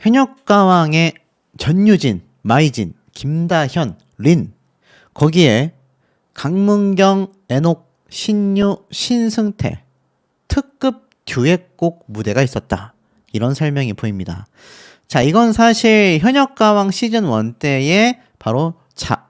현역가왕의 전유진, 마이진, 김다현, 린, 거기에 강문경, 애녹, 신유, 신승태 특급 듀엣곡 무대가 있었다. 이런 설명이 보입니다. 자, 이건 사실 현역가왕 시즌1 때에 바로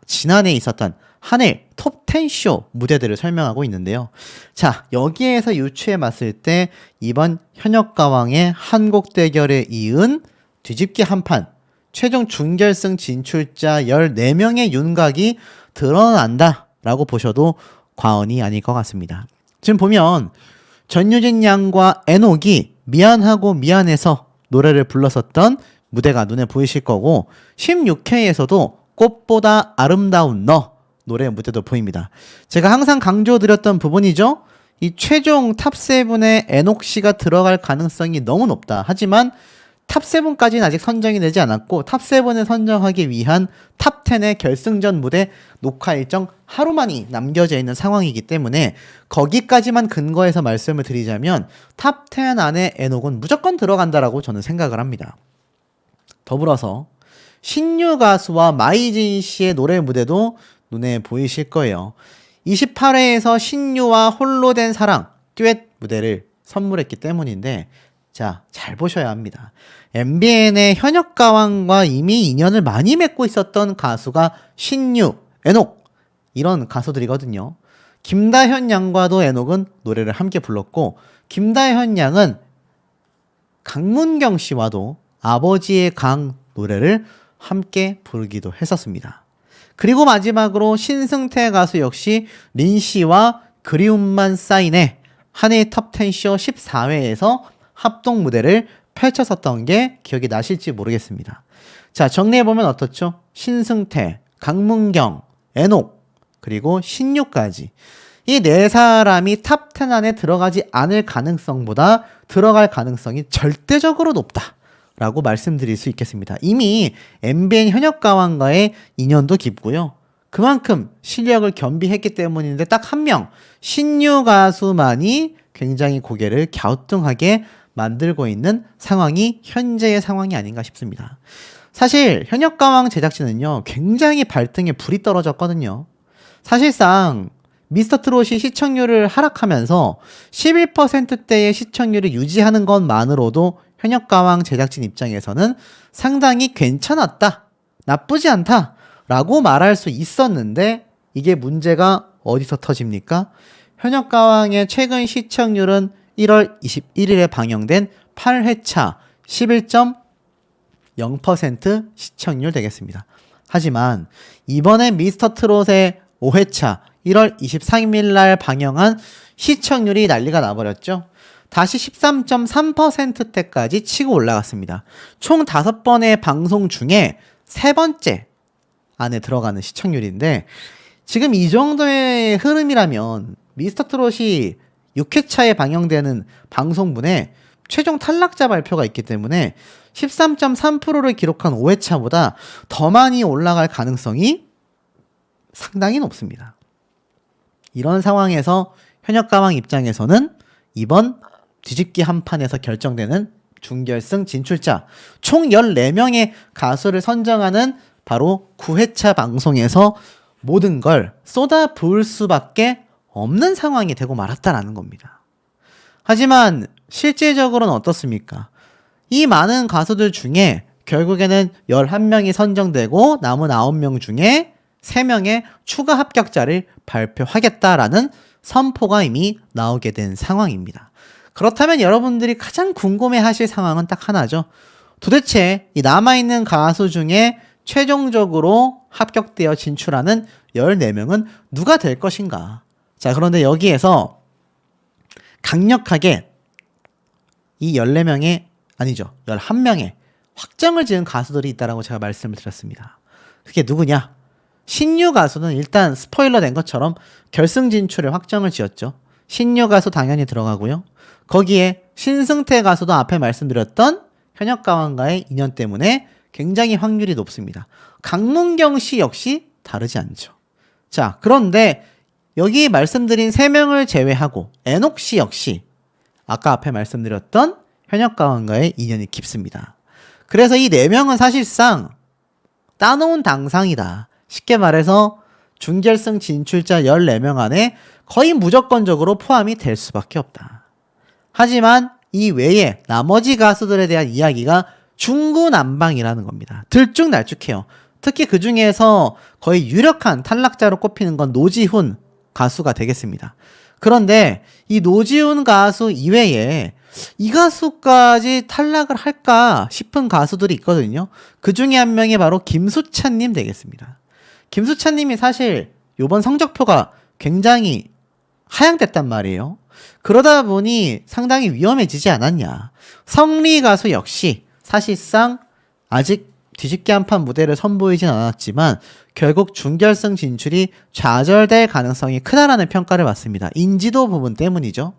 지난해 있었던 한일 톱10쇼 무대들을 설명하고 있는데요. 자, 여기에서 유추해 봤을 때 이번 현역가왕의 한국 대결에 이은 뒤집기 한판 최종 준결승 진출자 14명의 윤곽이 드러난다 라고 보셔도 과언이 아닐 것 같습니다. 지금 보면 전유진 양과 애녹이 미안하고 미안해서 노래를 불렀었던 무대가 눈에 보이실 거고 16회에서도 꽃보다 아름다운 너 노래 무대도 보입니다. 제가 항상 강조드렸던 부분이죠. 이 최종 탑7에 애녹 씨가 들어갈 가능성이 너무 높다. 하지만 탑7까지는 아직 선정이 되지 않았고 탑7에 선정하기 위한 탑10의 결승전 무대 녹화 일정 하루만이 남겨져 있는 상황이기 때문에 거기까지만 근거해서 말씀을 드리자면 탑10 안에 애녹은 무조건 들어간다라고 저는 생각을 합니다. 더불어서 신유 가수와 마이진 씨의 노래 무대도 눈에 보이실 거예요. 28회에서 신유와 홀로 된 사랑 듀엣 무대를 선물했기 때문인데 자, 잘 보셔야 합니다. MBN의 현역가왕과 이미 인연을 많이 맺고 있었던 가수가 신유, 애녹 이런 가수들이거든요. 김다현 양과도 애녹은 노래를 함께 불렀고 김다현 양은 강문경 씨와도 아버지의 강 노래를 함께 부르기도 했었습니다. 그리고 마지막으로 신승태 가수 역시 린 씨와 그리움만 쌓이네 한일 톱10쇼 14회에서 합동 무대를 펼쳤었던 게 기억이 나실지 모르겠습니다. 자, 정리해보면 어떻죠? 신승태, 강문경, 애녹, 그리고 신유까지 이 네 사람이 탑10 안에 들어가지 않을 가능성보다 들어갈 가능성이 절대적으로 높다 라고 말씀드릴 수 있겠습니다. 이미 MBN 현역가왕과의 인연도 깊고요. 그만큼 실력을 겸비했기 때문인데 딱 한 명 신유 가수만이 굉장히 고개를 갸우뚱하게 만들고 있는 상황이 현재의 상황이 아닌가 싶습니다. 사실 현역가왕 제작진은요 굉장히 발등에 불이 떨어졌거든요. 사실상 미스터트롯이 시청률을 하락하면서 11%대의 시청률을 유지하는 것만으로도 현역가왕 제작진 입장에서는 상당히 괜찮았다, 나쁘지 않다 라고 말할 수 있었는데 이게 문제가 어디서 터집니까? 현역가왕의 최근 시청률은 1월 21일에 방영된 8회차 11.0% 시청률 되겠습니다. 하지만 이번에 미스터트롯의 5회차 1월 23일 날 방영한 시청률이 난리가 나버렸죠. 다시 13.3%대까지 치고 올라갔습니다. 총 5번의 방송 중에 3번째 안에 들어가는 시청률인데 지금 이 정도의 흐름이라면 미스터트롯이 6회차에 방영되는 방송분에 최종 탈락자 발표가 있기 때문에 13.3%를 기록한 5회차보다 더 많이 올라갈 가능성이 상당히 높습니다. 이런 상황에서 현역가왕 입장에서는 이번 뒤집기 한판에서 결정되는 준결승 진출자 총 14명의 가수를 선정하는 바로 9회차 방송에서 모든 걸 쏟아 부을 수밖에 없는 상황이 되고 말았다라는 겁니다. 하지만 실제적으로는 어떻습니까? 이 많은 가수들 중에 결국에는 11명이 선정되고 남은 9명 중에 3명의 추가 합격자를 발표하겠다라는 선포가 이미 나오게 된 상황입니다. 그렇다면 여러분들이 가장 궁금해하실 상황은 딱 하나죠. 도대체 이 남아있는 가수 중에 최종적으로 합격되어 진출하는 14명은 누가 될 것인가? 자, 그런데 여기에서 강력하게 이 14명의 아니죠. 11명의 확정을 지은 가수들이 있다라고 제가 말씀을 드렸습니다. 그게 누구냐? 신유 가수는 일단 스포일러 된 것처럼 결승 진출을 확정을 지었죠. 신유 가수 당연히 들어가고요. 거기에 신승태 가수도 앞에 말씀드렸던 현역가왕과의 인연 때문에 굉장히 확률이 높습니다. 강문경 씨 역시 다르지 않죠. 자, 그런데 여기 말씀드린 3명을 제외하고 애녹 씨 역시 아까 앞에 말씀드렸던 현역가왕과의 인연이 깊습니다. 그래서 이 4명은 사실상 따놓은 당상이다. 쉽게 말해서 준결승 진출자 14명 안에 거의 무조건적으로 포함이 될 수밖에 없다. 하지만 이 외에 나머지 가수들에 대한 이야기가 중구난방이라는 겁니다. 들쭉날쭉해요. 특히 그 중에서 거의 유력한 탈락자로 꼽히는 건 노지훈 가수가 되겠습니다. 그런데 이 노지훈 가수 이외에 이 가수까지 탈락을 할까 싶은 가수들이 있거든요. 그 중에 한 명이 바로 김수찬님 되겠습니다. 김수찬님이 사실 이번 성적표가 굉장히 하향됐단 말이에요. 그러다 보니 상당히 위험해지지 않았냐. 성리 가수 역시 사실상 아직 뒤집기 한판 무대를 선보이진 않았지만 결국 준결승 진출이 좌절될 가능성이 크다라는 평가를 받습니다. 인지도 부분 때문이죠.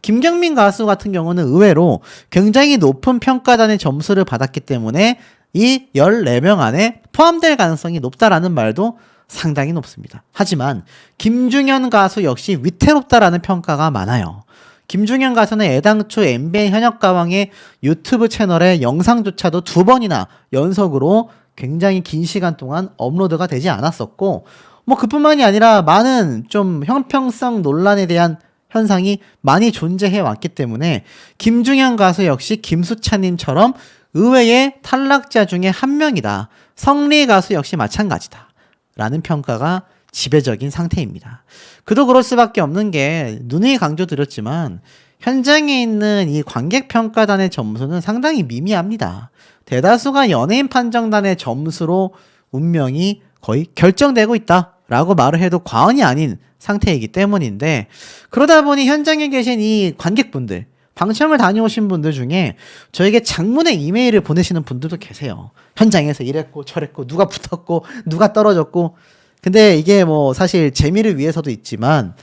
김경민 가수 같은 경우는 의외로 굉장히 높은 평가단의 점수를 받았기 때문에 이 14명 안에 포함될 가능성이 높다라는 말도 상당히 높습니다. 하지만 김중현 가수 역시 위태롭다라는 평가가 많아요. 김중현 가수는 애당초 MBN 현역가왕의 유튜브 채널에 영상조차도 2번이나 연속으로 굉장히 긴 시간 동안 업로드가 되지 않았었고, 뭐 그뿐만이 아니라 많은 좀 형평성 논란에 대한 현상이 많이 존재해 왔기 때문에 김중현 가수 역시 김수찬님처럼 의외의 탈락자 중에 한 명이다. 성리 가수 역시 마찬가지다. 라는 평가가 지배적인 상태입니다. 그도 그럴 수밖에 없는 게 누누이 강조드렸지만 현장에 있는 이 관객평가단의 점수는 상당히 미미합니다. 대다수가 연예인 판정단의 점수로 운명이 거의 결정되고 있다라고 말을 해도 과언이 아닌 상태이기 때문인데, 그러다 보니 현장에 계신 이 관객분들, 방청을 다녀오신 분들 중에 저에게 장문의 이메일을 보내시는 분들도 계세요. 현장에서 이랬고 저랬고 누가 붙었고 누가 떨어졌고. 근데 이게 뭐 사실 재미를 위해서도 있지만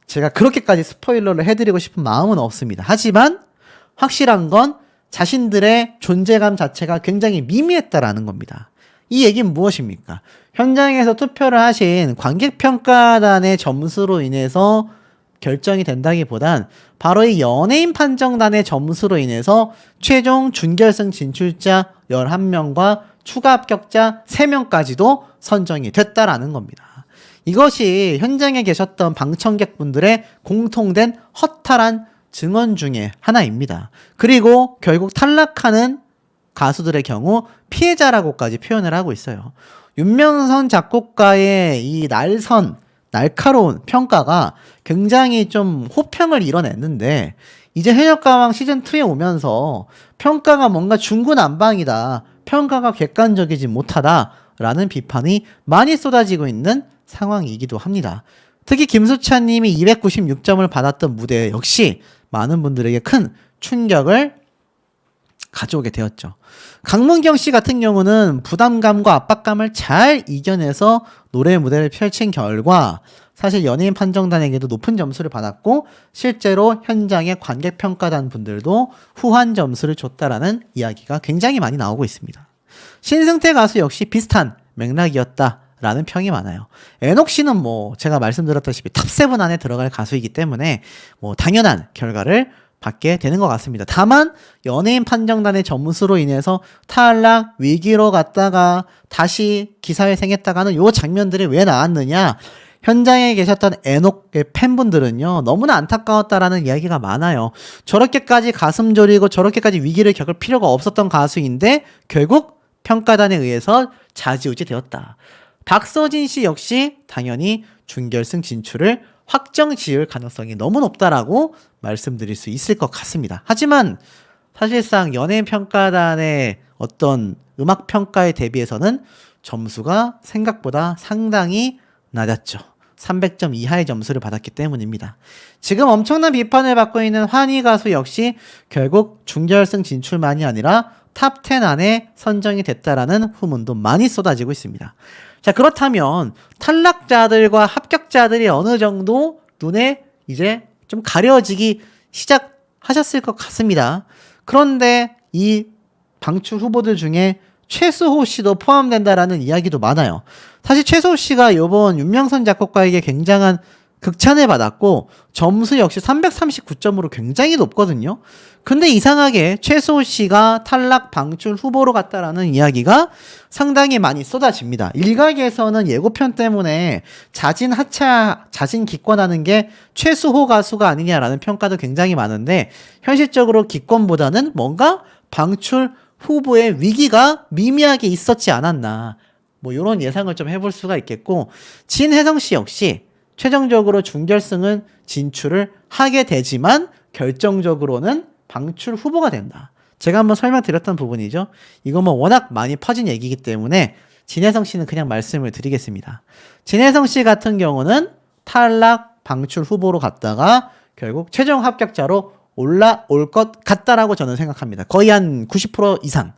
제가 그렇게까지 스포일러를 해드리고 싶은 마음은 없습니다. 하지만 확실한 건 자신들의 존재감 자체가 굉장히 미미했다라는 겁니다. 이 얘기는 무엇입니까? 현장에서 투표를 하신 관객평가단의 점수로 인해서 결정이 된다기보단 바로 이 연예인 판정단의 점수로 인해서 최종 준결승 진출자 11명과 추가 합격자 3명까지도 선정이 됐다라는 겁니다. 이것이 현장에 계셨던 방청객분들의 공통된 허탈한 증언 중에 하나입니다. 그리고 결국 탈락하는 가수들의 경우 피해자라고까지 표현을 하고 있어요. 윤명선 작곡가의 이 날카로운 평가가 굉장히 좀 호평을 이뤄냈는데, 이제 현역가왕 시즌2에 오면서 평가가 뭔가 중구난방이다, 평가가 객관적이지 못하다라는 비판이 많이 쏟아지고 있는 상황이기도 합니다. 특히 김수찬님이 296점을 받았던 무대 역시 많은 분들에게 큰 충격을 가져오게 되었죠. 강문경 씨 같은 경우는 부담감과 압박감을 잘 이겨내서 노래 무대를 펼친 결과 사실 연예인 판정단에게도 높은 점수를 받았고 실제로 현장의 관객평가단 분들도 후한 점수를 줬다라는 이야기가 굉장히 많이 나오고 있습니다. 신승태 가수 역시 비슷한 맥락이었다라는 평이 많아요. 애녹 씨는 뭐 제가 말씀드렸다시피 탑7 안에 들어갈 가수이기 때문에 뭐 당연한 결과를 받게 되는 것 같습니다. 다만 연예인 판정단의 점수로 인해서 탈락 위기로 갔다가 다시 기사회생했다가는 요 장면들이 왜 나왔느냐, 현장에 계셨던 애녹의 팬분들은요 너무나 안타까웠다라는 이야기가 많아요. 저렇게까지 가슴 졸이고 저렇게까지 위기를 겪을 필요가 없었던 가수인데 결국 평가단에 의해서 좌지우지 되었다. 박서진 씨 역시 당연히 준결승 진출을 확정 지을 가능성이 너무 높다라고 말씀드릴 수 있을 것 같습니다. 하지만 사실상 연예인 평가단의 어떤 음악 평가에 대비해서는 점수가 생각보다 상당히 낮았죠. 300점 이하의 점수를 받았기 때문입니다. 지금 엄청난 비판을 받고 있는 환희 가수 역시 결국 준결승 진출만이 아니라 탑10 안에 선정이 됐다라는 후문도 많이 쏟아지고 있습니다. 자, 그렇다면 탈락자들과 합격자들이 어느 정도 눈에 이제 좀 가려지기 시작하셨을 것 같습니다. 그런데 이 방출 후보들 중에 최수호 씨도 포함된다라는 이야기도 많아요. 사실 최수호 씨가 이번 윤명선 작곡가에게 굉장한 극찬을 받았고 점수 역시 339점으로 굉장히 높거든요. 근데 이상하게 최수호 씨가 탈락 방출 후보로 갔다라는 이야기가 상당히 많이 쏟아집니다. 일각에서는 예고편 때문에 자진 하차, 자진 기권하는 게 최수호 가수가 아니냐라는 평가도 굉장히 많은데 현실적으로 기권보다는 뭔가 방출 후보의 위기가 미미하게 있었지 않았나. 뭐 이런 예상을 좀 해볼 수가 있겠고 진혜성 씨 역시 최종적으로 준결승은 진출을 하게 되지만 결정적으로는 방출 후보가 된다. 제가 한번 설명드렸던 부분이죠. 이거 뭐 워낙 많이 퍼진 얘기이기 때문에 진혜성 씨는 그냥 말씀을 드리겠습니다. 진혜성 씨 같은 경우는 탈락 방출 후보로 갔다가 결국 최종 합격자로 올라올 것 같다라고 저는 생각합니다. 거의 한 90% 이상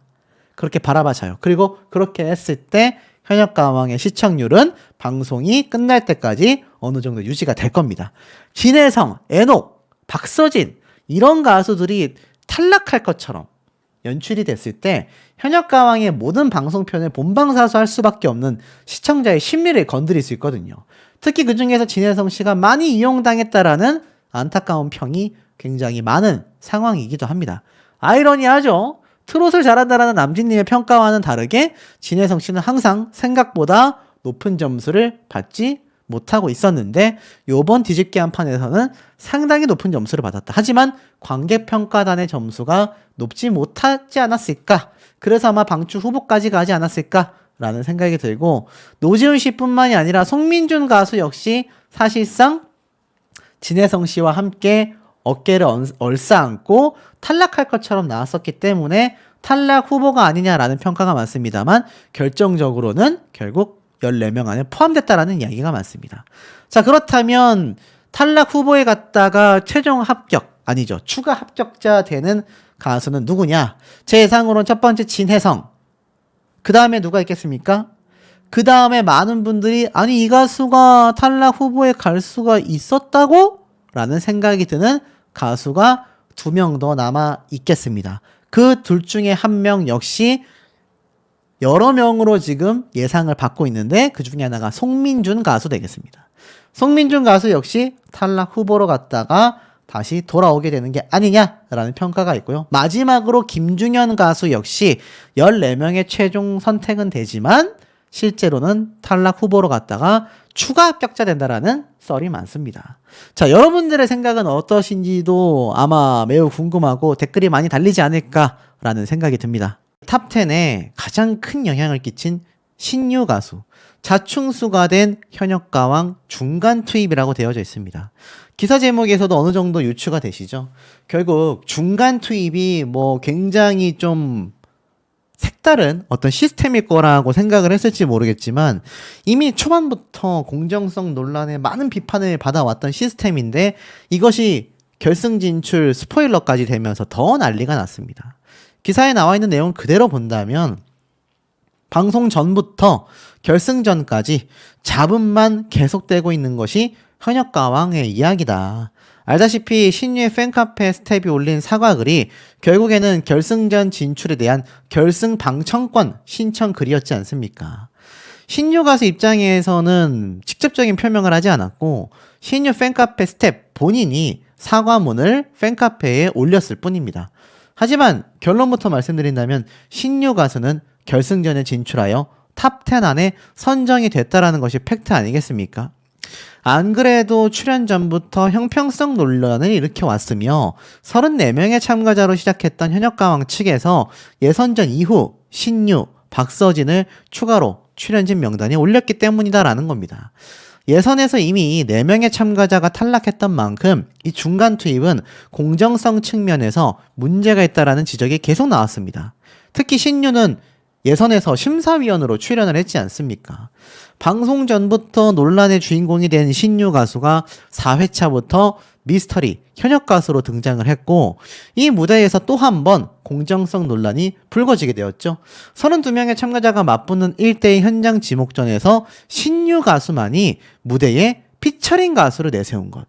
그렇게 바라봐져요. 그리고 그렇게 했을 때 현역가왕의 시청률은 방송이 끝날 때까지 어느 정도 유지가 될 겁니다. 진혜성, 애녹, 박서진 이런 가수들이 탈락할 것처럼 연출이 됐을 때 현역가왕의 모든 방송편을 본방사수할 수밖에 없는 시청자의 심리를 건드릴 수 있거든요. 특히 그 중에서 진혜성 씨가 많이 이용당했다라는 안타까운 평이 굉장히 많은 상황이기도 합니다. 아이러니하죠. 트롯을 잘한다라는 남진님의 평가와는 다르게 진혜성 씨는 항상 생각보다 높은 점수를 받지 못하고 있었는데 요번 뒤집기 한 판에서는 상당히 높은 점수를 받았다. 하지만 관객평가단의 점수가 높지 못하지 않았을까? 그래서 아마 방출 후보까지 가지 않았을까라는 생각이 들고 노지훈 씨뿐만이 아니라 송민준 가수 역시 사실상 진혜성 씨와 함께 어깨를 얼싸안고 탈락할 것처럼 나왔었기 때문에 탈락 후보가 아니냐라는 평가가 많습니다만 결정적으로는 결국 14명 안에 포함됐다라는 이야기가 많습니다. 자, 그렇다면 탈락 후보에 갔다가 최종 합격, 아니죠. 추가 합격자 되는 가수는 누구냐? 제 예상으로는 첫 번째 진혜성. 그 다음에 누가 있겠습니까? 그 다음에 많은 분들이 아니 이 가수가 탈락 후보에 갈 수가 있었다고? 라는 생각이 드는 가수가 2명 더 남아 있겠습니다. 그 둘 중에 한 명 역시 여러 명으로 지금 예상을 받고 있는데 그 중에 하나가 송민준 가수 되겠습니다. 송민준 가수 역시 탈락 후보로 갔다가 다시 돌아오게 되는 게 아니냐라는 평가가 있고요. 마지막으로 김중현 가수 역시 14명의 최종 선택은 되지만 실제로는 탈락 후보로 갔다가 추가 합격자 된다라는 썰이 많습니다. 자, 여러분들의 생각은 어떠신지도 아마 매우 궁금하고 댓글이 많이 달리지 않을까라는 생각이 듭니다. 탑10에 가장 큰 영향을 끼친 신유 가수, 자충수가 된 현역가왕 중간 투입이라고 되어져 있습니다. 기사 제목에서도 어느 정도 유추가 되시죠? 결국 중간 투입이 뭐 굉장히 좀 색다른 어떤 시스템일 거라고 생각을 했을지 모르겠지만 이미 초반부터 공정성 논란에 많은 비판을 받아왔던 시스템인데 이것이 결승 진출 스포일러까지 되면서 더 난리가 났습니다. 기사에 나와 있는 내용 그대로 본다면 방송 전부터 결승전까지 잡음만 계속되고 있는 것이 현역가왕의 이야기다. 알다시피 신유의 팬카페 스텝이 올린 사과글이 결국에는 결승전 진출에 대한 결승 방청권 신청 글이었지 않습니까? 신유 가수 입장에서는 직접적인 표명을 하지 않았고 신유 팬카페 스텝 본인이 사과문을 팬카페에 올렸을 뿐입니다. 하지만 결론부터 말씀드린다면 신유 가수는 결승전에 진출하여 탑10 안에 선정이 됐다라는 것이 팩트 아니겠습니까? 안 그래도 출연 전부터 형평성 논란을 일으켜왔으며 34명의 참가자로 시작했던 현역가왕 측에서 예선전 이후 신유, 박서진을 추가로 출연진 명단에 올렸기 때문이다라는 겁니다. 예선에서 이미 4명의 참가자가 탈락했던 만큼 이 중간 투입은 공정성 측면에서 문제가 있다라는 지적이 계속 나왔습니다. 특히 신유는 예선에서 심사위원으로 출연을 했지 않습니까? 방송 전부터 논란의 주인공이 된 신유 가수가 4회차부터 미스터리 현역 가수로 등장을 했고 이 무대에서 또 한 번 공정성 논란이 불거지게 되었죠. 32명의 참가자가 맞붙는 1대1 현장 지목전에서 신유 가수만이 무대에 피처링 가수를 내세운 것.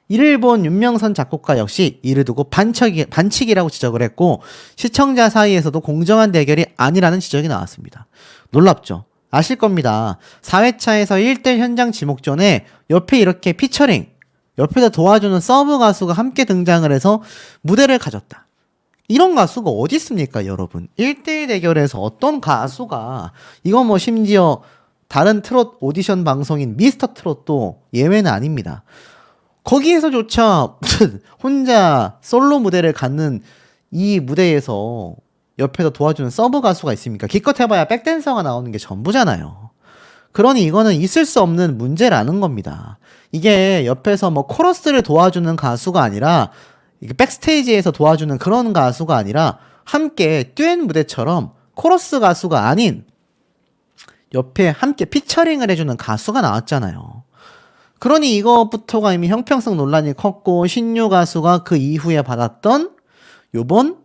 이를 본 윤명선 작곡가 역시 이를 두고 반칙이라고 지적을 했고 시청자 사이에서도 공정한 대결이 아니라는 지적이 나왔습니다. 놀랍죠. 아실 겁니다. 4회차에서 1대1 현장 지목전에 옆에 이렇게 피처링, 옆에다 도와주는 서브 가수가 함께 등장을 해서 무대를 가졌다. 이런 가수가 어디 있습니까, 여러분? 1대1 대결에서 어떤 가수가, 이거 뭐 심지어 다른 트롯 오디션 방송인 미스터 트롯도 예외는 아닙니다. 거기에서조차 무슨 혼자 솔로 무대를 갖는 이 무대에서 옆에서 도와주는 서브 가수가 있습니까? 기껏 해봐야 백댄서가 나오는 게 전부잖아요. 그러니 이거는 있을 수 없는 문제라는 겁니다. 이게 옆에서 뭐 코러스를 도와주는 가수가 아니라 이게 백스테이지에서 도와주는 그런 가수가 아니라 함께 듀엣 무대처럼 코러스 가수가 아닌 옆에 함께 피처링을 해주는 가수가 나왔잖아요. 그러니 이것부터가 이미 형평성 논란이 컸고 신유 가수가 그 이후에 받았던 요번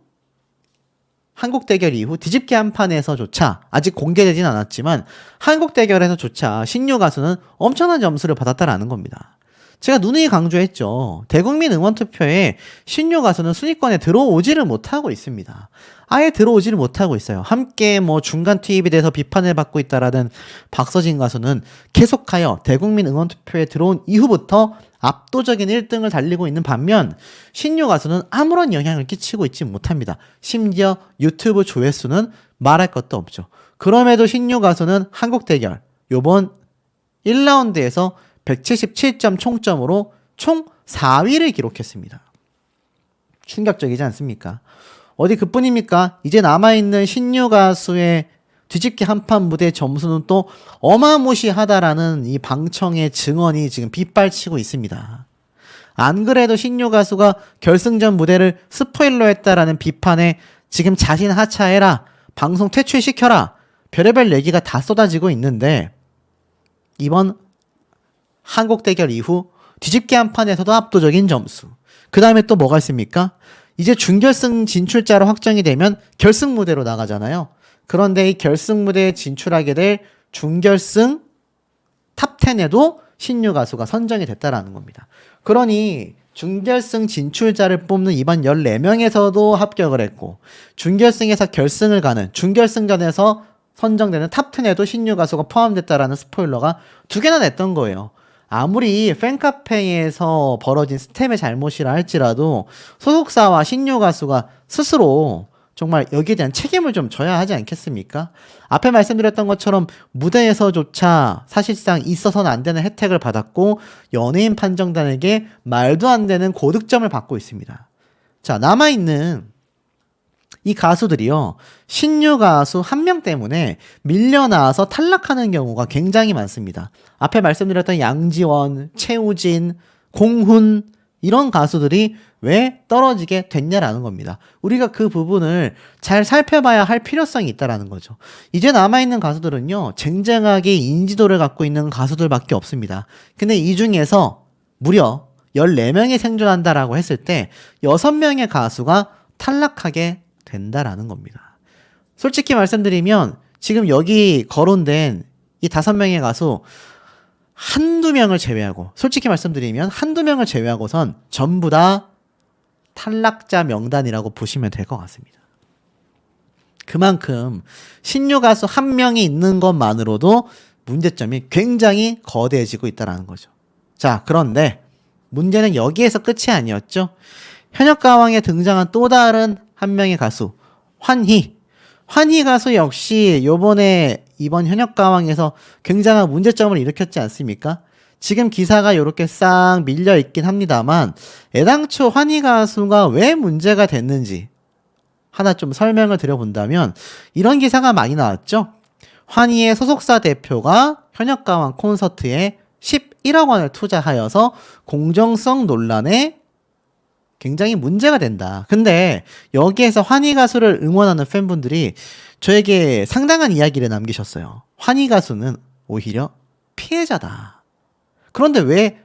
한국 대결 이후 뒤집기 한 판에서조차 아직 공개되진 않았지만 한국 대결에서조차 신유 가수는 엄청난 점수를 받았다라는 겁니다. 제가 누누이 강조했죠. 대국민 응원투표에 신유 가수는 순위권에 들어오지를 못하고 있습니다. 아예 들어오지를 못하고 있어요. 함께 뭐 중간 투입이 돼서 비판을 받고 있다라는 박서진 가수는 계속하여 대국민 응원투표에 들어온 이후부터 압도적인 1등을 달리고 있는 반면 신유 가수는 아무런 영향을 끼치고 있지 못합니다. 심지어 유튜브 조회수는 말할 것도 없죠. 그럼에도 신유 가수는 한국 대결 요번 1라운드에서 177점 총점으로 총 4위를 기록했습니다. 충격적이지 않습니까? 어디 그뿐입니까? 이제 남아있는 신유 가수의 뒤집기 한판 무대 점수는 또 어마무시하다라는 이 방청의 증언이 지금 빗발치고 있습니다. 안 그래도 신유 가수가 결승전 무대를 스포일러 했다라는 비판에 지금 자신 하차해라, 방송 퇴출시켜라, 별의별 얘기가 다 쏟아지고 있는데 이번 한국 대결 이후 뒤집기 한 판에서도 압도적인 점수. 그 다음에 또 뭐가 있습니까? 이제 준결승 진출자로 확정이 되면 결승 무대로 나가잖아요. 그런데 이 결승 무대에 진출하게 될 준결승 탑10에도 신유 가수가 선정이 됐다라는 겁니다. 그러니 준결승 진출자를 뽑는 이번 14명에서도 합격을 했고 준결승에서 결승을 가는 준결승전에서 선정되는 탑10에도 신유 가수가 포함됐다라는 스포일러가 2개나 냈던 거예요. 아무리 팬카페에서 벌어진 스텝의 잘못이라 할지라도 소속사와 신유 가수가 스스로 정말 여기에 대한 책임을 좀 져야 하지 않겠습니까? 앞에 말씀드렸던 것처럼 무대에서조차 사실상 있어서는 안 되는 혜택을 받았고 연예인 판정단에게 말도 안 되는 고득점을 받고 있습니다. 자, 남아있는 이 가수들이요, 신유 가수 한 명 때문에 밀려나와서 탈락하는 경우가 굉장히 많습니다. 앞에 말씀드렸던 양지원, 최우진, 공훈 이런 가수들이 왜 떨어지게 됐냐라는 겁니다. 우리가 그 부분을 잘 살펴봐야 할 필요성이 있다라는 거죠. 이제 남아있는 가수들은요, 쟁쟁하게 인지도를 갖고 있는 가수들밖에 없습니다. 근데 이 중에서 무려 14명이 생존한다라고 했을 때 6명의 가수가 탈락하게 된다라는 겁니다. 솔직히 말씀드리면 지금 여기 거론된 이 5명의 가수 한두 명을 제외하고, 솔직히 말씀드리면 한두 명을 제외하고선 전부 다 탈락자 명단이라고 보시면 될 것 같습니다. 그만큼 신유 가수 한 명이 있는 것만으로도 문제점이 굉장히 거대해지고 있다는 거죠. 자, 그런데 문제는 여기에서 끝이 아니었죠. 현역가왕에 등장한 또 다른 한 명의 가수 환희 가수 역시 이번 현역가왕에서 굉장한 문제점을 일으켰지 않습니까? 지금 기사가 이렇게 싹 밀려 있긴 합니다만 애당초 환희 가수가 왜 문제가 됐는지 하나 좀 설명을 드려본다면 이런 기사가 많이 나왔죠. 환희의 소속사 대표가 현역가왕 콘서트에 11억 원을 투자하여서 공정성 논란에 굉장히 문제가 된다. 근데 여기에서 환희 가수를 응원하는 팬분들이 저에게 상당한 이야기를 남기셨어요. 환희 가수는 오히려 피해자다. 그런데 왜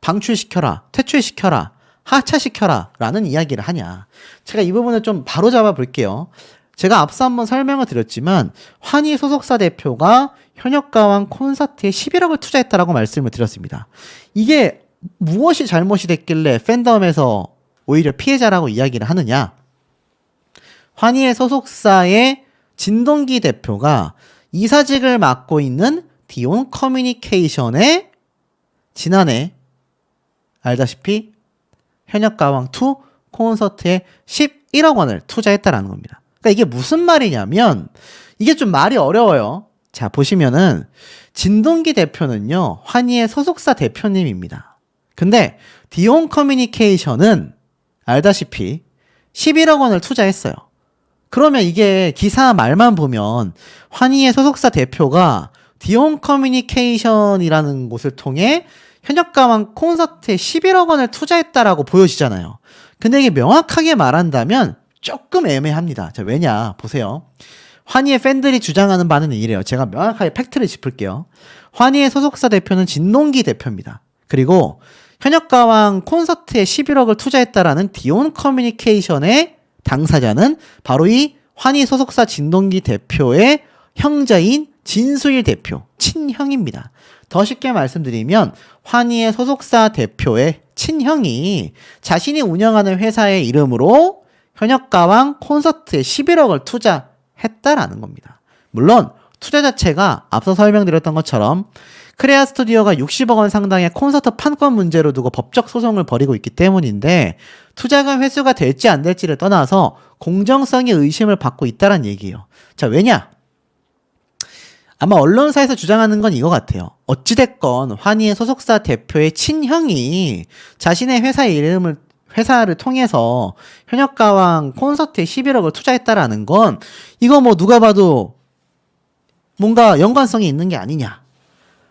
방출시켜라, 퇴출시켜라, 하차시켜라 라는 이야기를 하냐. 제가 이 부분을 좀 바로잡아 볼게요. 제가 앞서 한번 설명을 드렸지만 환희 소속사 대표가 현역가왕 콘서트에 11억을 투자했다라고 말씀을 드렸습니다. 이게 무엇이 잘못이 됐길래 팬덤에서 오히려 피해자라고 이야기를 하느냐. 환희의 소속사의 진동기 대표가 이사직을 맡고 있는 디온 커뮤니케이션에 지난해 알다시피 현역가왕2 콘서트에 11억 원을 투자했다라는 겁니다. 그러니까 이게 무슨 말이냐면 이게 좀 말이 어려워요. 자, 보시면은 진동기 대표는요, 환희의 소속사 대표님입니다. 근데 디온 커뮤니케이션은 알다시피 11억 원을 투자했어요. 그러면 이게 기사 말만 보면 환희의 소속사 대표가 디온 커뮤니케이션이라는 곳을 통해 현역가왕 콘서트에 11억 원을 투자했다라고 보여지잖아요. 근데 이게 명확하게 말한다면 조금 애매합니다. 자, 왜냐? 보세요. 환희의 팬들이 주장하는 바는 이래요. 제가 명확하게 팩트를 짚을게요. 환희의 소속사 대표는 진동기 대표입니다. 그리고 현역가왕 콘서트에 11억을 투자했다라는 디온 커뮤니케이션의 당사자는 바로 이 환희 소속사 진동기 대표의 형제인 진수일 대표, 친형입니다. 더 쉽게 말씀드리면 환희의 소속사 대표의 친형이 자신이 운영하는 회사의 이름으로 현역가왕 콘서트에 11억을 투자했다라는 겁니다. 물론 투자 자체가 앞서 설명드렸던 것처럼 크레아 스튜디오가 60억 원 상당의 콘서트 판권 문제로 두고 법적 소송을 벌이고 있기 때문인데 투자금 회수가 될지 안 될지를 떠나서 공정성의 의심을 받고 있다는 얘기예요. 자, 왜냐? 아마 언론사에서 주장하는 건 이거 같아요. 어찌됐건 환희의 소속사 대표의 친형이 자신의 회사를 통해서 현역가왕 콘서트에 11억을 투자했다라는 건 이거 뭐 누가 봐도 뭔가 연관성이 있는 게 아니냐.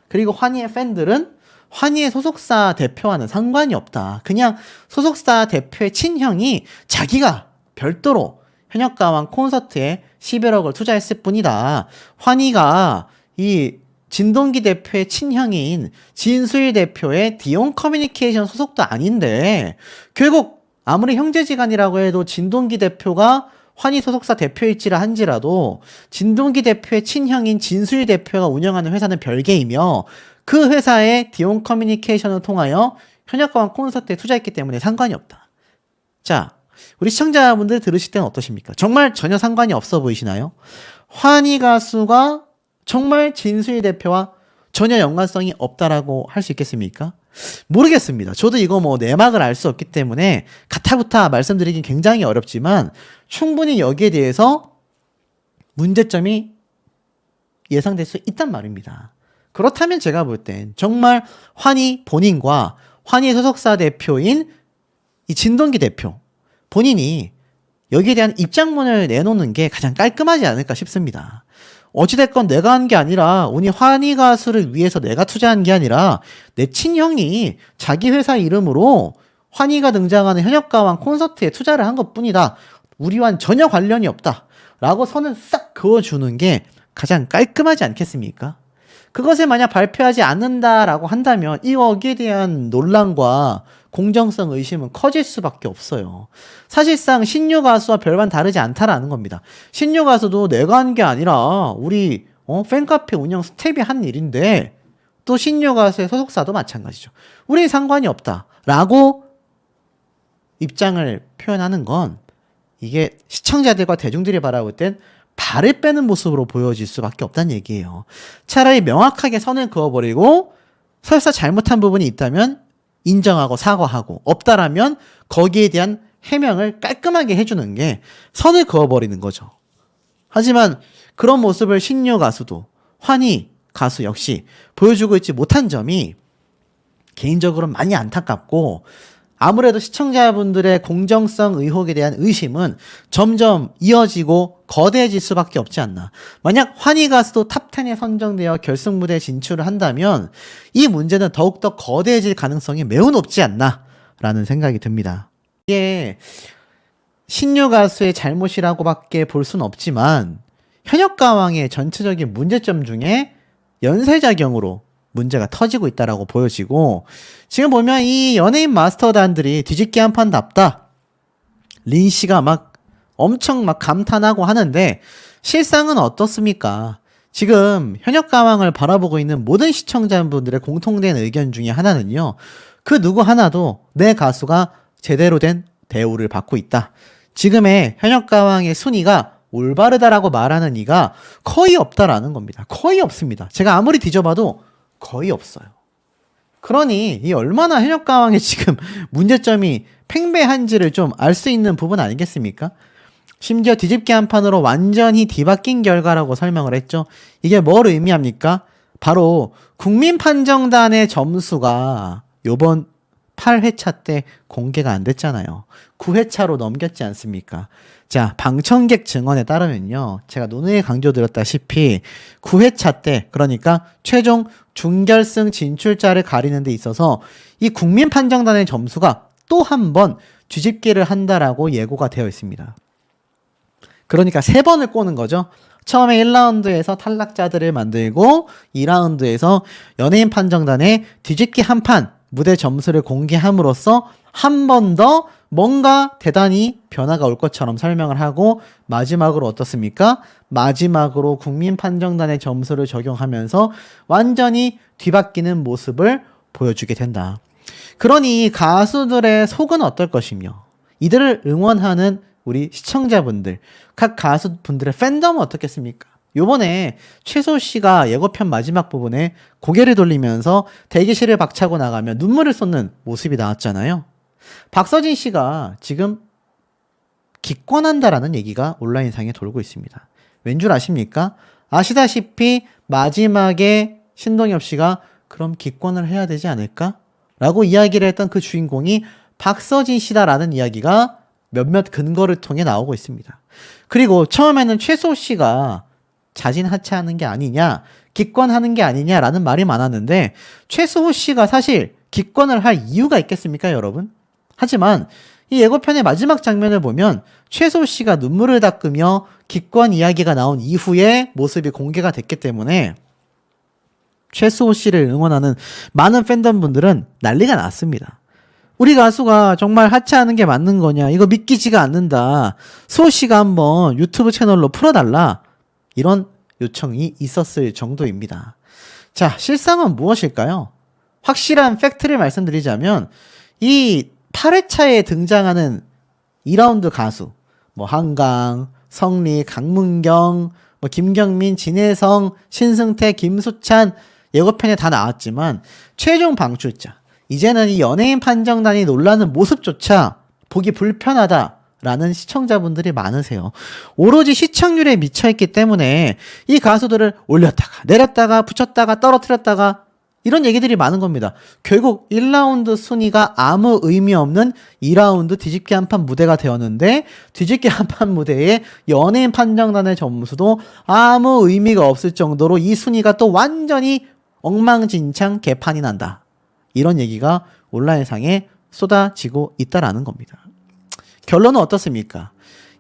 그리고 환희의 팬들은 환희의 소속사 대표와는 상관이 없다. 그냥 소속사 대표의 친형이 자기가 별도로 현역가왕 콘서트에 11억을 투자했을 뿐이다. 환희가 이 진동기 대표의 친형인 진수일 대표의 디온 커뮤니케이션 소속도 아닌데 결국 아무리 형제지간이라고 해도 진동기 대표가 환희 소속사 대표일지라 한지라도 진동기 대표의 친형인 진수일 대표가 운영하는 회사는 별개이며 그 회사의 디온 커뮤니케이션을 통하여 현역가왕 콘서트에 투자했기 때문에 상관이 없다. 자, 우리 시청자분들 들으실 때는 어떠십니까? 정말 전혀 상관이 없어 보이시나요? 환희 가수가 정말 진수일 대표와 전혀 연관성이 없다라고 할 수 있겠습니까? 모르겠습니다. 저도 이거 뭐 내막을 알 수 없기 때문에 가타부타 말씀드리긴 굉장히 어렵지만 충분히 여기에 대해서 문제점이 예상될 수 있단 말입니다. 그렇다면 제가 볼 땐 정말 환희 본인과 환희 소속사 대표인 이 진동기 대표 본인이 여기에 대한 입장문을 내놓는 게 가장 깔끔하지 않을까 싶습니다. 어찌됐건 내가 한 게 아니라 우리 환희 가수를 위해서 내가 투자한 게 아니라 내 친형이 자기 회사 이름으로 환희가 등장하는 현역가왕 콘서트에 투자를 한 것뿐이다. 우리와는 전혀 관련이 없다. 라고 선을 싹 그어주는 게 가장 깔끔하지 않겠습니까? 그것을 만약 발표하지 않는다라고 한다면 여기에 대한 논란과 공정성 의심은 커질 수밖에 없어요. 사실상 신유 가수와 별반 다르지 않다라는 겁니다. 신유 가수도 내가 한 게 아니라 우리 팬카페 운영 스텝이 한 일인데 또 신유 가수의 소속사도 마찬가지죠. 우리 상관이 없다라고 입장을 표현하는 건 이게 시청자들과 대중들이 바라볼 땐 발을 빼는 모습으로 보여질 수밖에 없다는 얘기예요. 차라리 명확하게 선을 그어버리고 설사 잘못한 부분이 있다면 인정하고 사과하고 없다라면 거기에 대한 해명을 깔끔하게 해주는 게 선을 그어버리는 거죠. 하지만 그런 모습을 신유 가수도 환희 가수 역시 보여주고 있지 못한 점이 개인적으로 많이 안타깝고 아무래도 시청자분들의 공정성 의혹에 대한 의심은 점점 이어지고 거대해질 수밖에 없지 않나. 만약 환희 가수도 탑10에 선정되어 결승 무대에 진출을 한다면 이 문제는 더욱더 거대해질 가능성이 매우 높지 않나 라는 생각이 듭니다. 이게 신유 가수의 잘못이라고밖에 볼 수는 없지만 현역가왕의 전체적인 문제점 중에 연쇄작용으로 문제가 터지고 있다라고 보여지고 지금 보면 이 연예인 마스터단들이 뒤집기 한 판답다. 린 씨가 막 엄청 막 감탄하고 하는데 실상은 어떻습니까? 지금 현역가왕을 바라보고 있는 모든 시청자분들의 공통된 의견 중에 하나는요. 그 누구 하나도 내 가수가 제대로 된 대우를 받고 있다. 지금의 현역가왕의 순위가 올바르다라고 말하는 이가 거의 없다라는 겁니다. 거의 없습니다. 제가 아무리 뒤져봐도 거의 없어요. 그러니 이 얼마나 현역가왕의 지금 문제점이 팽배한지를 좀 알 수 있는 부분 아니겠습니까? 심지어 뒤집기 한 판으로 완전히 뒤바뀐 결과라고 설명을 했죠. 이게 뭘 의미합니까? 바로 국민판정단의 점수가 요번 8회차 때 공개가 안 됐잖아요. 9회차로 넘겼지 않습니까? 자, 방청객 증언에 따르면요. 제가 논의에 강조드렸다시피 9회차 때, 그러니까 최종 준결승 진출자를 가리는 데 있어서 이 국민판정단의 점수가 또 한 번 뒤집기를 한다라고 예고가 되어 있습니다. 그러니까 3번을 꼬는 거죠. 처음에 1라운드에서 탈락자들을 만들고 2라운드에서 연예인 판정단의 뒤집기 한 판 무대 점수를 공개함으로써 한 번 더 뭔가 대단히 변화가 올 것처럼 설명을 하고 마지막으로 어떻습니까? 마지막으로 국민판정단의 점수를 적용하면서 완전히 뒤바뀌는 모습을 보여주게 된다. 그러니 가수들의 속은 어떨 것이며 이들을 응원하는 우리 시청자분들, 각 가수분들의 팬덤은 어떻겠습니까? 요번에 최소 씨가 예고편 마지막 부분에 고개를 돌리면서 대기실을 박차고 나가며 눈물을 쏟는 모습이 나왔잖아요. 박서진 씨가 지금 기권한다라는 얘기가 온라인상에 돌고 있습니다. 왠 줄 아십니까? 아시다시피 마지막에 신동엽 씨가 그럼 기권을 해야 되지 않을까? 라고 이야기를 했던 그 주인공이 박서진 씨다라는 이야기가 몇몇 근거를 통해 나오고 있습니다. 그리고 처음에는 최소 씨가 자진 하차하는 게 아니냐, 기권하는 게 아니냐라는 말이 많았는데 최수호 씨가 사실 기권을 할 이유가 있겠습니까, 여러분? 하지만 이 예고편의 마지막 장면을 보면 최수호 씨가 눈물을 닦으며 기권 이야기가 나온 이후에 모습이 공개가 됐기 때문에 최수호 씨를 응원하는 많은 팬덤분들은 난리가 났습니다. 우리 가수가 정말 하차하는 게 맞는 거냐, 이거 믿기지가 않는다, 수호 씨가 한번 유튜브 채널로 풀어달라, 이런 요청이 있었을 정도입니다. 자, 실상은 무엇일까요? 확실한 팩트를 말씀드리자면 이 8회차에 등장하는 2라운드 가수, 뭐 한강, 성리, 강문경, 뭐 김경민, 진혜성, 신승태, 김수찬 예고편에 다 나왔지만 최종 방출자, 이제는 이 연예인 판정단이 놀라는 모습조차 보기 불편하다라는 시청자분들이 많으세요. 오로지 시청률에 미쳐있기 때문에 이 가수들을 올렸다가 내렸다가 붙였다가 떨어뜨렸다가 이런 얘기들이 많은 겁니다. 결국 1라운드 순위가 아무 의미 없는 2라운드 뒤집기 한판 무대가 되었는데 뒤집기 한판 무대에 연예인 판정단의 점수도 아무 의미가 없을 정도로 이 순위가 또 완전히 엉망진창 개판이 난다. 이런 얘기가 온라인상에 쏟아지고 있다라는 겁니다. 결론은 어떻습니까?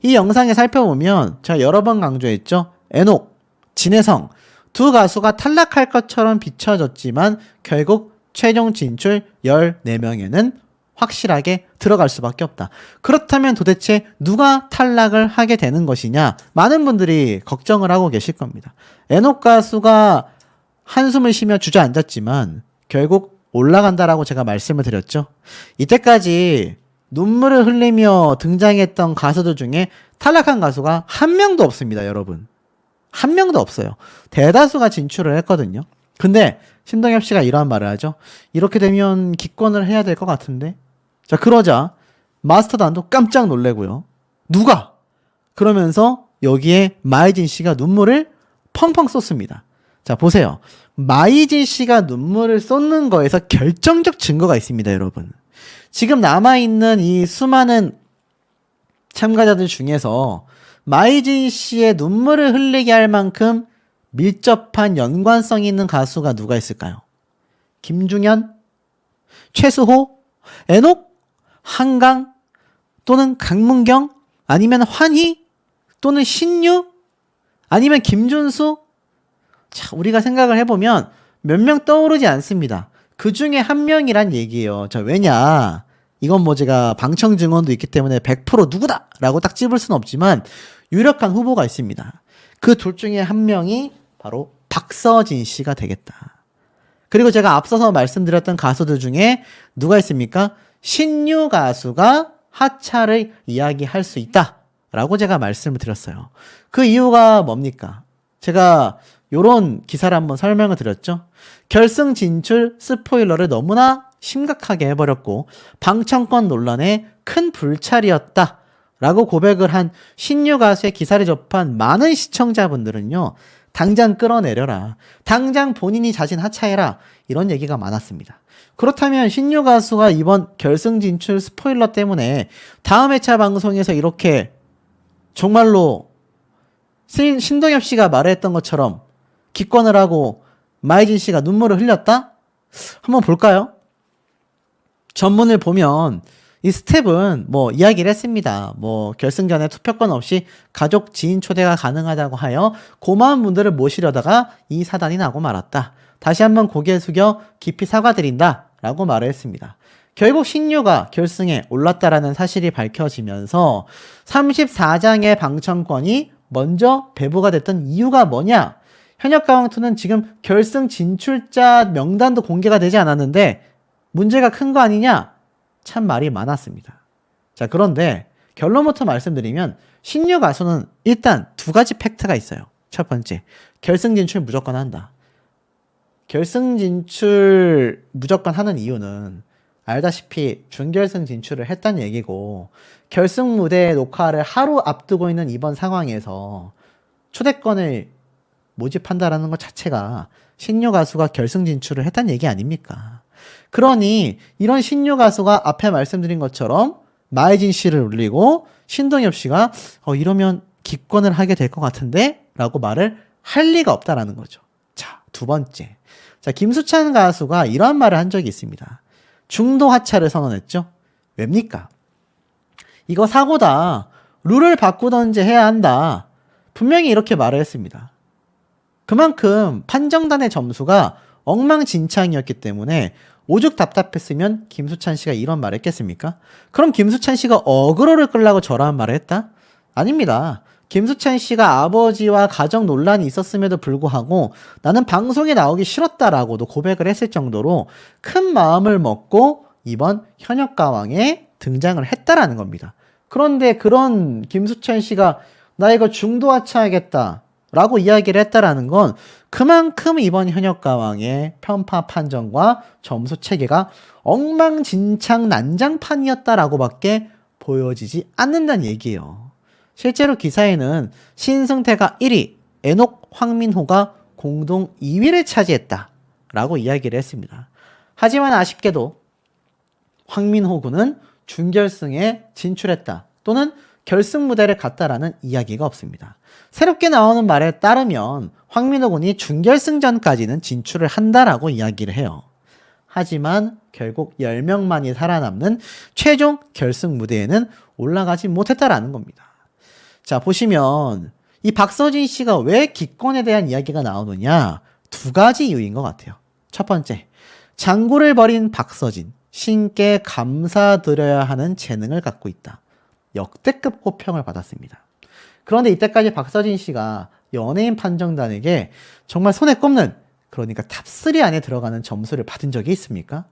이 영상에 살펴보면 제가 여러 번 강조했죠. 에녹, 진혜성 두 가수가 탈락할 것처럼 비춰졌지만 결국 최종 진출 14명에는 확실하게 들어갈 수밖에 없다. 그렇다면 도대체 누가 탈락을 하게 되는 것이냐? 많은 분들이 걱정을 하고 계실 겁니다. 에녹 가수가 한숨을 쉬며 주저앉았지만 결국 올라간다라고 제가 말씀을 드렸죠. 이때까지 눈물을 흘리며 등장했던 가수들 중에 탈락한 가수가 한 명도 없습니다, 여러분. 한 명도 없어요. 대다수가 진출을 했거든요. 근데 신동엽 씨가 이러한 말을 하죠. 이렇게 되면 기권을 해야 될 것 같은데. 자, 그러자 마스터단도 깜짝 놀래고요. 누가? 그러면서 여기에 마이진 씨가 눈물을 펑펑 쏟습니다. 자, 보세요. 마이진 씨가 눈물을 쏟는 거에서 결정적 증거가 있습니다, 여러분. 지금 남아있는 이 수많은 참가자들 중에서 마이진 씨의 눈물을 흘리게 할 만큼 밀접한 연관성이 있는 가수가 누가 있을까요? 김중현? 최수호? 에녹? 한강? 또는 강문경? 아니면 환희? 또는 신유? 아니면 김준수? 자, 우리가 생각을 해보면 몇 명 떠오르지 않습니다. 그 중에 한 명이란 얘기예요. 자, 왜냐? 이건 뭐 제가 방청 증언도 있기 때문에 100% 누구다! 라고 딱 찝을 수는 없지만 유력한 후보가 있습니다. 그 둘 중에 한 명이 바로 박서진 씨가 되겠다. 그리고 제가 앞서서 말씀드렸던 가수들 중에 누가 있습니까? 신유 가수가 하차를 이야기할 수 있다. 라고 제가 말씀을 드렸어요. 그 이유가 뭡니까? 제가 요런 기사를 한번 설명을 드렸죠. 결승 진출 스포일러를 너무나 심각하게 해버렸고 방청권 논란에 큰 불찰이었다 라고 고백을 한 신유 가수의 기사를 접한 많은 시청자분들은요, 당장 끌어내려라, 당장 본인이 자신 하차해라, 이런 얘기가 많았습니다. 그렇다면 신유 가수가 이번 결승 진출 스포일러 때문에 다음 회차 방송에서 이렇게 정말로 신동엽 씨가 말했던 것처럼 기권을 하고 마이진 씨가 눈물을 흘렸다? 한번 볼까요? 전문을 보면 이 스텝은 뭐 이야기를 했습니다. 뭐 결승전에 투표권 없이 가족 지인 초대가 가능하다고 하여 고마운 분들을 모시려다가 이 사단이 나고 말았다. 다시 한번 고개 숙여 깊이 사과드린다 라고 말을 했습니다. 결국 신유가 결승에 올랐다라는 사실이 밝혀지면서 34장의 방청권이 먼저 배부가 됐던 이유가 뭐냐? 현역가왕2는 지금 결승 진출자 명단도 공개가 되지 않았는데 문제가 큰 거 아니냐? 참 말이 많았습니다. 자, 그런데 결론부터 말씀드리면 신유 가수는 일단 두 가지 팩트가 있어요. 첫 번째, 결승 진출 무조건 한다. 결승 진출 무조건 하는 이유는 알다시피 준결승 진출을 했다는 얘기고, 결승 무대 녹화를 하루 앞두고 있는 이번 상황에서 초대권을 모집한다라는 것 자체가 신유 가수가 결승 진출을 했다는 얘기 아닙니까? 그러니 이런 신유 가수가 앞에 말씀드린 것처럼 마이진 씨를 올리고 신동엽 씨가 이러면 기권을 하게 될 것 같은데? 라고 말을 할 리가 없다라는 거죠. 자, 두 번째. 자, 김수찬 가수가 이러한 말을 한 적이 있습니다. 중도 하차를 선언했죠. 왜입니까? 이거 사고다. 룰을 바꾸던지 해야 한다. 분명히 이렇게 말을 했습니다. 그만큼 판정단의 점수가 엉망진창이었기 때문에 오죽 답답했으면 김수찬 씨가 이런 말을 했겠습니까? 그럼 김수찬 씨가 어그로를 끌라고 저러한 말을 했다? 아닙니다. 김수찬 씨가 아버지와 가정 논란이 있었음에도 불구하고 나는 방송에 나오기 싫었다라고도 고백을 했을 정도로 큰 마음을 먹고 이번 현역가왕에 등장을 했다라는 겁니다. 그런데 그런 김수찬 씨가 나 이거 중도 하차하겠다 라고 이야기를 했다라는 건 그만큼 이번 현역가왕의 편파 판정과 점수 체계가 엉망진창 난장판이었다라고 밖에 보여지지 않는다는 얘기예요. 실제로 기사에는 신승태가 1위, 에녹, 황민호가 공동 2위를 차지했다 라고 이야기를 했습니다. 하지만 아쉽게도 황민호 군은 준결승에 진출했다 또는 결승 무대를 갔다라는 이야기가 없습니다. 새롭게 나오는 말에 따르면 황민호 군이 준결승전까지는 진출을 한다라고 이야기를 해요. 하지만 결국 10명만이 살아남는 최종 결승 무대에는 올라가지 못했다라는 겁니다. 자, 보시면 이 박서진 씨가 왜 기권에 대한 이야기가 나오느냐, 두 가지 이유인 것 같아요. 첫 번째, 장구를 벌인 박서진, 신께 감사드려야 하는 재능을 갖고 있다. 역대급 호평을 받았습니다. 그런데 이때까지 박서진 씨가 연예인 판정단에게 정말 손에 꼽는, 그러니까 탑3 안에 들어가는 점수를 받은 적이 있습니까?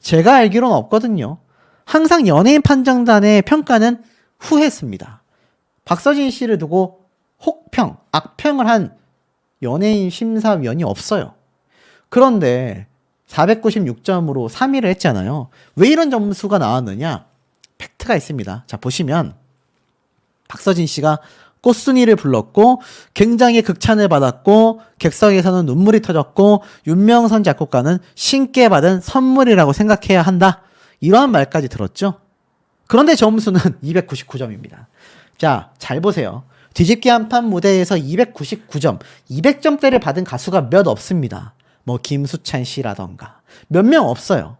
제가 알기로는 없거든요. 항상 연예인 판정단의 평가는 후했습니다. 박서진 씨를 두고 혹평, 악평을 한 연예인 심사위원이 없어요. 그런데 496점으로 3위를 했잖아요. 왜 이런 점수가 나왔느냐? 팩트가 있습니다. 자, 보시면 박서진 씨가 꽃순이를 불렀고 굉장히 극찬을 받았고 객석에서는 눈물이 터졌고 윤명선 작곡가는 신께 받은 선물이라고 생각해야 한다. 이러한 말까지 들었죠. 그런데 점수는 299점입니다. 자, 잘 보세요. 뒤집기 한판 무대에서 299점, 200점대를 받은 가수가 몇 없습니다. 뭐 김수찬 씨라던가 몇 명 없어요.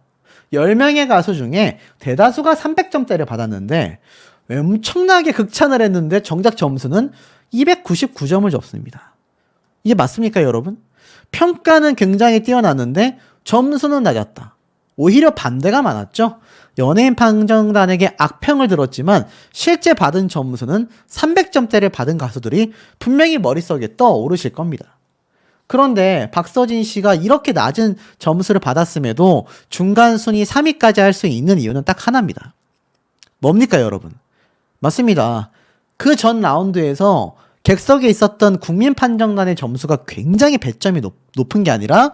10명의 가수 중에 대다수가 300점대를 받았는데 엄청나게 극찬을 했는데 정작 점수는 299점을 줬습니다. 이게 맞습니까, 여러분? 평가는 굉장히 뛰어났는데 점수는 낮았다. 오히려 반대가 많았죠. 연예인 판정단에게 악평을 들었지만 실제 받은 점수는 300점대를 받은 가수들이 분명히 머릿속에 떠오르실 겁니다. 그런데 박서진 씨가 이렇게 낮은 점수를 받았음에도 중간 순위 3위까지 할 수 있는 이유는 딱 하나입니다. 뭡니까, 여러분? 맞습니다. 그 전 라운드에서 객석에 있었던 국민판정단의 점수가 굉장히 배점이 높은 게 아니라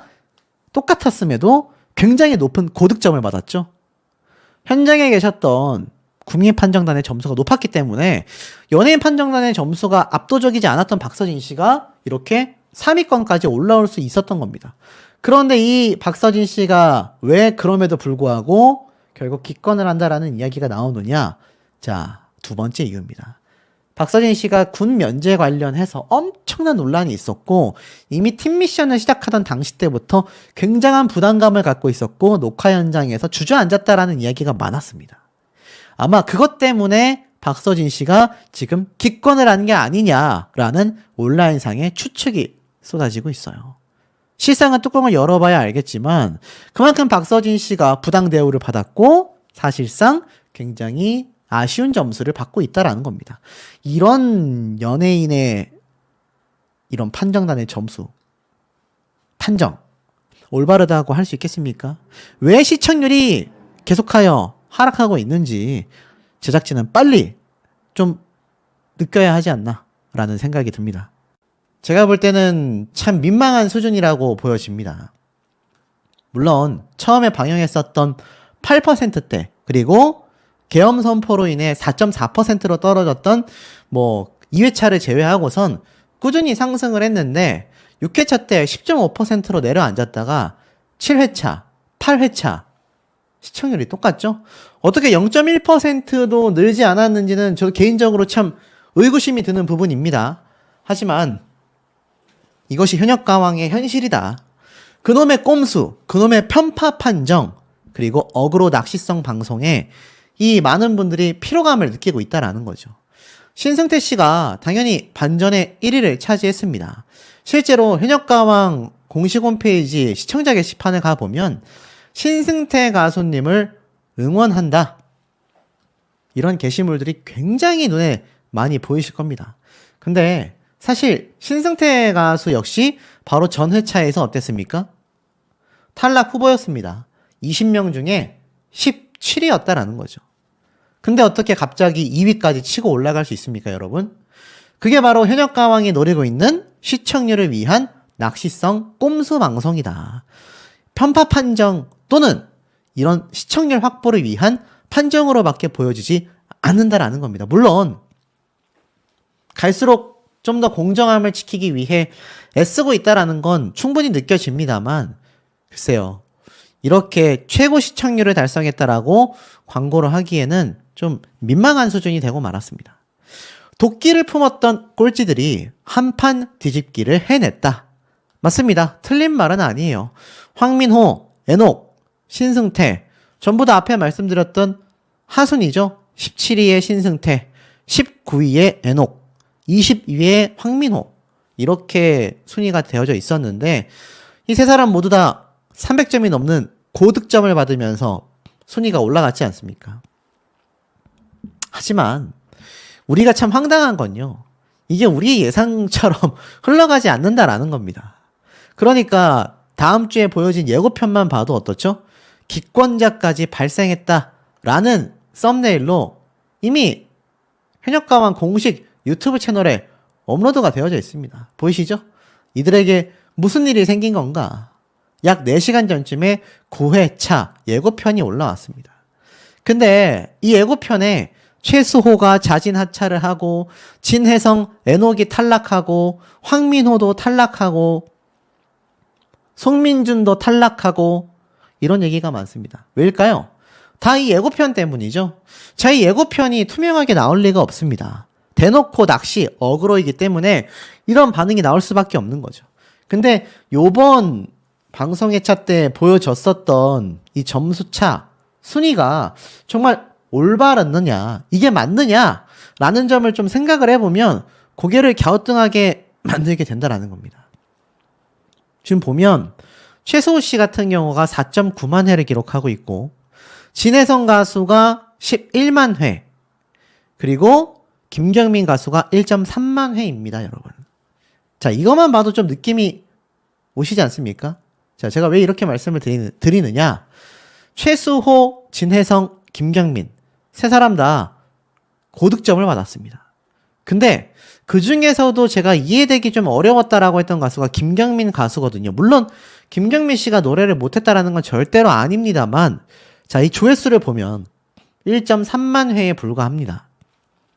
똑같았음에도 굉장히 높은 고득점을 받았죠. 현장에 계셨던 국민판정단의 점수가 높았기 때문에 연예인 판정단의 점수가 압도적이지 않았던 박서진 씨가 이렇게 3위권까지 올라올 수 있었던 겁니다. 그런데 이 박서진 씨가 왜 그럼에도 불구하고 결국 기권을 한다라는 이야기가 나오느냐? 자, 두 번째 이유입니다. 박서진 씨가 군 면제 관련해서 엄청난 논란이 있었고 이미 팀 미션을 시작하던 당시 때부터 굉장한 부담감을 갖고 있었고 녹화 현장에서 주저앉았다라는 이야기가 많았습니다. 아마 그것 때문에 박서진 씨가 지금 기권을 한 게 아니냐라는 온라인상의 추측이 쏟아지고 있어요. 실상은 뚜껑을 열어봐야 알겠지만 그만큼 박서진 씨가 부당 대우를 받았고 사실상 굉장히 아쉬운 점수를 받고 있다라는 겁니다. 이런 연예인의 이런 판정단의 점수, 판정, 올바르다고 할 수 있겠습니까? 왜 시청률이 계속하여 하락하고 있는지 제작진은 빨리 좀 느껴야 하지 않나 라는 생각이 듭니다. 제가 볼 때는 참 민망한 수준이라고 보여집니다. 물론 처음에 방영했었던 8%대 그리고 계엄 선포로 인해 4.4%로 떨어졌던 2회차를 제외하고선 꾸준히 상승을 했는데 6회차 때 10.5%로 내려앉았다가 7회차, 8회차 시청률이 똑같죠? 어떻게 0.1%도 늘지 않았는지는 저 개인적으로 참 의구심이 드는 부분입니다. 하지만 이것이 현역가왕의 현실이다. 그놈의 꼼수, 그놈의 편파 판정, 그리고 어그로 낚시성 방송에 이 많은 분들이 피로감을 느끼고 있다라는 거죠. 신승태 씨가 당연히 반전의 1위를 차지했습니다. 실제로 현역가왕 공식 홈페이지 시청자 게시판에 가보면 신승태 가수님을 응원한다. 이런 게시물들이 굉장히 눈에 많이 보이실 겁니다. 근데 사실 신승태 가수 역시 바로 전 회차에서 어땠습니까? 탈락 후보였습니다. 20명 중에 17위였다라는 거죠. 근데 어떻게 갑자기 2위까지 치고 올라갈 수 있습니까, 여러분? 그게 바로 현역가왕이 노리고 있는 시청률을 위한 낚시성 꼼수 방송이다. 편파 판정 또는 이런 시청률 확보를 위한 판정으로밖에 보여지지 않는다라는 겁니다. 물론 갈수록 좀 더 공정함을 지키기 위해 애쓰고 있다라는 건 충분히 느껴집니다만 글쎄요. 이렇게 최고 시청률을 달성했다라고 광고를 하기에는 좀 민망한 수준이 되고 말았습니다. 도끼를 품었던 꼴찌들이 한판 뒤집기를 해냈다. 맞습니다. 틀린 말은 아니에요. 황민호, 애녹, 신승태 전부 다 앞에 말씀드렸던 하순이죠. 17위의 신승태, 19위의 애녹, 20위의 황민호 이렇게 순위가 되어져 있었는데 이 세 사람 모두 다 300점이 넘는 고득점을 받으면서 순위가 올라갔지 않습니까? 하지만 우리가 참 황당한 건요. 이게 우리의 예상처럼 흘러가지 않는다라는 겁니다. 그러니까 다음 주에 보여진 예고편만 봐도 어떻죠? 기권자까지 발생했다라는 썸네일로 이미 현역가왕 공식 유튜브 채널에 업로드가 되어져 있습니다. 보이시죠? 이들에게 무슨 일이 생긴 건가? 약 4시간 전쯤에 9회차 예고편이 올라왔습니다. 근데 이 예고편에 최수호가 자진 하차를 하고 진혜성, 애녹이 탈락하고 황민호도 탈락하고 송민준도 탈락하고 이런 얘기가 많습니다. 왜일까요? 다 이 예고편 때문이죠. 자, 이 예고편이 투명하게 나올 리가 없습니다. 대놓고 낚시, 어그로이기 때문에 이런 반응이 나올 수밖에 없는 거죠. 근데 요번 방송회차 때 보여줬었던 이 점수차 순위가 정말 올바랐느냐, 이게 맞느냐 라는 점을 좀 생각을 해보면 고개를 갸우뚱하게 만들게 된다라는 겁니다. 지금 보면 최수호 씨 같은 경우가 4.9만 회를 기록하고 있고 진혜성 가수가 11만 회 그리고 김경민 가수가 1.3만 회입니다, 여러분. 자, 이것만 봐도 좀 느낌이 오시지 않습니까? 자, 제가 왜 이렇게 말씀을 드리느냐? 최수호, 진혜성, 김경민 세 사람 다 고득점을 받았습니다. 근데 그 중에서도 제가 이해되기 좀 어려웠다라고 했던 가수가 김경민 가수거든요. 물론 김경민 씨가 노래를 못했다라는 건 절대로 아닙니다만, 자, 이 조회수를 보면 1.3만 회에 불과합니다.